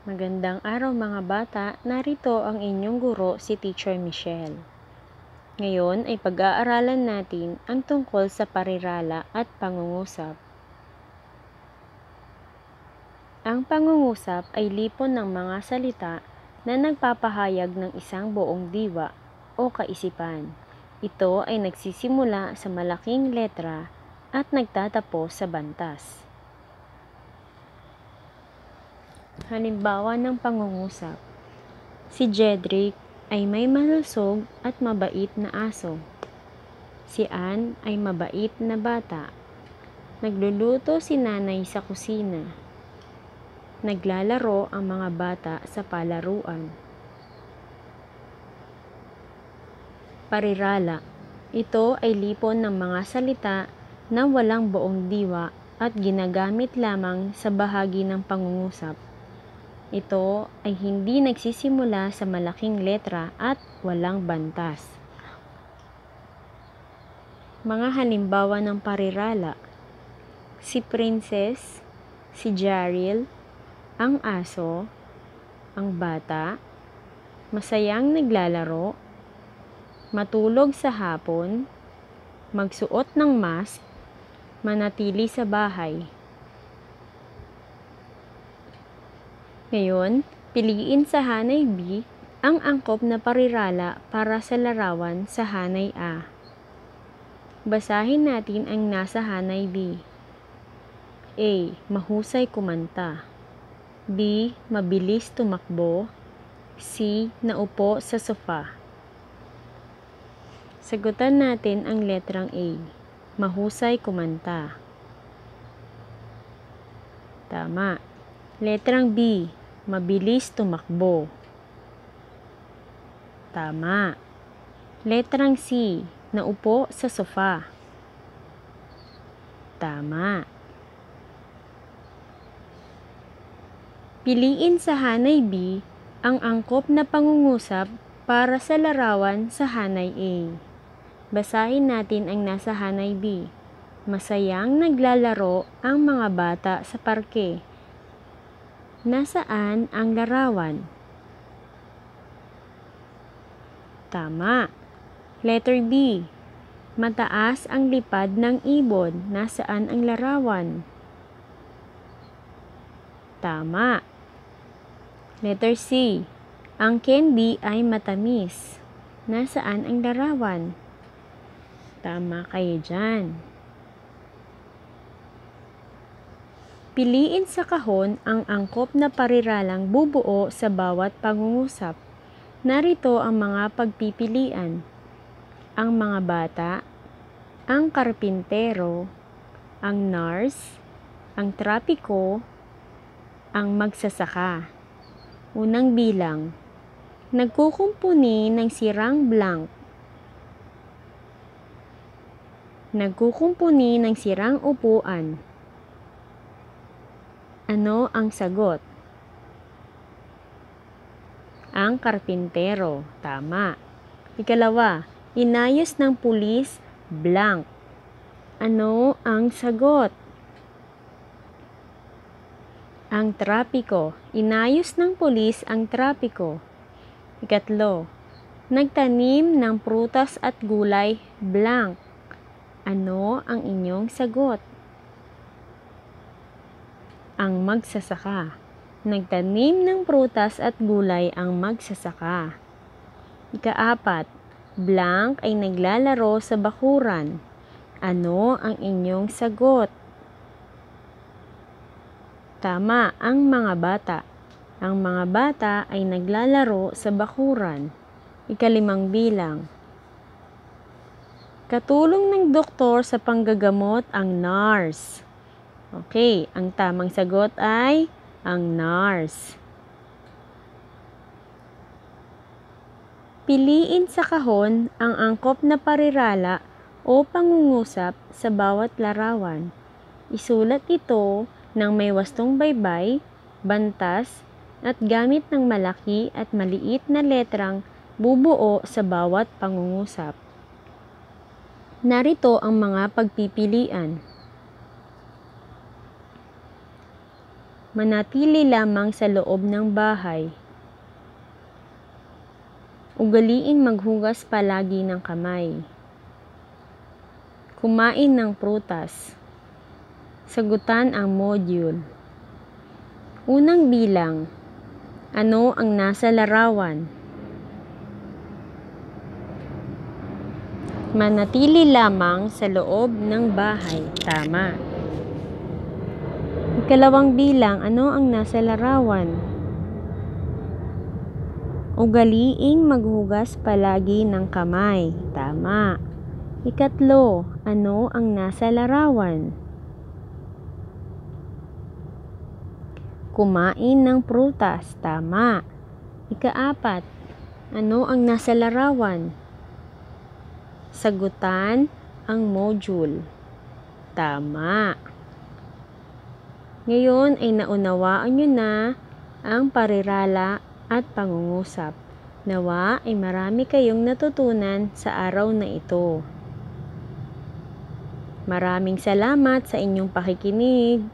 Magandang araw mga bata, narito ang inyong guro si Teacher Michelle. Ngayon ay pag-aaralan natin ang tungkol sa parirala at pangungusap. Ang pangungusap ay lipon ng mga salita na nagpapahayag ng isang buong diwa o kaisipan. Ito ay nagsisimula sa malaking letra at nagtatapos sa bantas. Halimbawa ng pangungusap. Si Jedrick ay may malusog at mabait na aso. Si Ann ay mabait na bata. Nagluluto si nanay sa kusina. Naglalaro ang mga bata sa palaruan. Parirala. Ito ay lipon ng mga salita na walang buong diwa at ginagamit lamang sa bahagi ng pangungusap. Ito ay hindi nagsisimula sa malaking letra at walang bantas. Mga halimbawa ng parirala. Si Princess, si Jaril, ang aso, ang bata, masayang naglalaro, matulog sa hapon, magsuot ng mask, manatili sa bahay. Ngayon, piliin sa hanay B ang angkop na parirala para sa larawan sa hanay A. Basahin natin ang nasa hanay B. A. Mahusay kumanta. B. Mabilis tumakbo. C. Naupo sa sofa. Sagutan natin ang letrang A. Mahusay kumanta. Tama. Letrang B. Mabilis tumakbo. Tama. Letrang C. Naupo sa sofa. Tama. Piliin sa hanay B ang angkop na pangungusap para sa larawan sa hanay A. Basahin natin ang nasa hanay B. Masayang naglalaro ang mga bata sa parke. Nasaan ang larawan? Tama. Letter B. Mataas ang lipad ng ibon. Nasaan ang larawan? Tama. Letter C. Ang candy ay matamis. Nasaan ang larawan? Tama kayo dyan. Piliin sa kahon ang angkop na pariralang bubuo sa bawat pangungusap. Narito ang mga pagpipilian. Ang mga bata, ang karpintero, ang nurse, ang trapiko, ang magsasaka. Unang bilang. Nagkukumpuni ng sirang blank. Nagkukumpuni ng sirang upuan. Ano ang sagot? Ang karpintero. Tama. Ikalawa, inayos ng pulis blank. Ano ang sagot? Ang trapiko. Inayos ng pulis ang trapiko. Ikatlo, nagtanim ng prutas at gulay blank. Ano ang inyong sagot? Ang magsasaka. Nagtanim ng prutas at gulay ang magsasaka. Ikaapat, blank ay naglalaro sa bakuran. Ano ang inyong sagot? Tama, ang mga bata. Ang mga bata ay naglalaro sa bakuran. Ikalimang bilang. Katulong ng doktor sa panggagamot ang nurse. Okay, ang tamang sagot ay ang nurse. Piliin sa kahon ang angkop na parirala o pangungusap sa bawat larawan. Isulat ito ng may wastong baybay, bantas, at gamit ng malaki at maliit na letrang bubuo sa bawat pangungusap. Narito ang mga pagpipilian. Manatili lamang sa loob ng bahay. Ugaliing maghugas palagi ng kamay. Kumain ng prutas. Sagutan ang module. Unang bilang. Ano ang nasa larawan? Manatili lamang sa loob ng bahay. Tama. Ikalawang bilang. Ano ang nasa larawan? Ugaliing maghugas palagi ng kamay. Tama. Ikatlo. Ano ang nasa larawan? Kumain ng prutas. Tama. Ikaapat. Ano ang nasa larawan? Sagutan ang module. Tama. Ngayon ay naunawaan nyo na ang parirala at pangungusap. Nawa ay marami kayong natutunan sa araw na ito. Maraming salamat sa inyong pakikinig.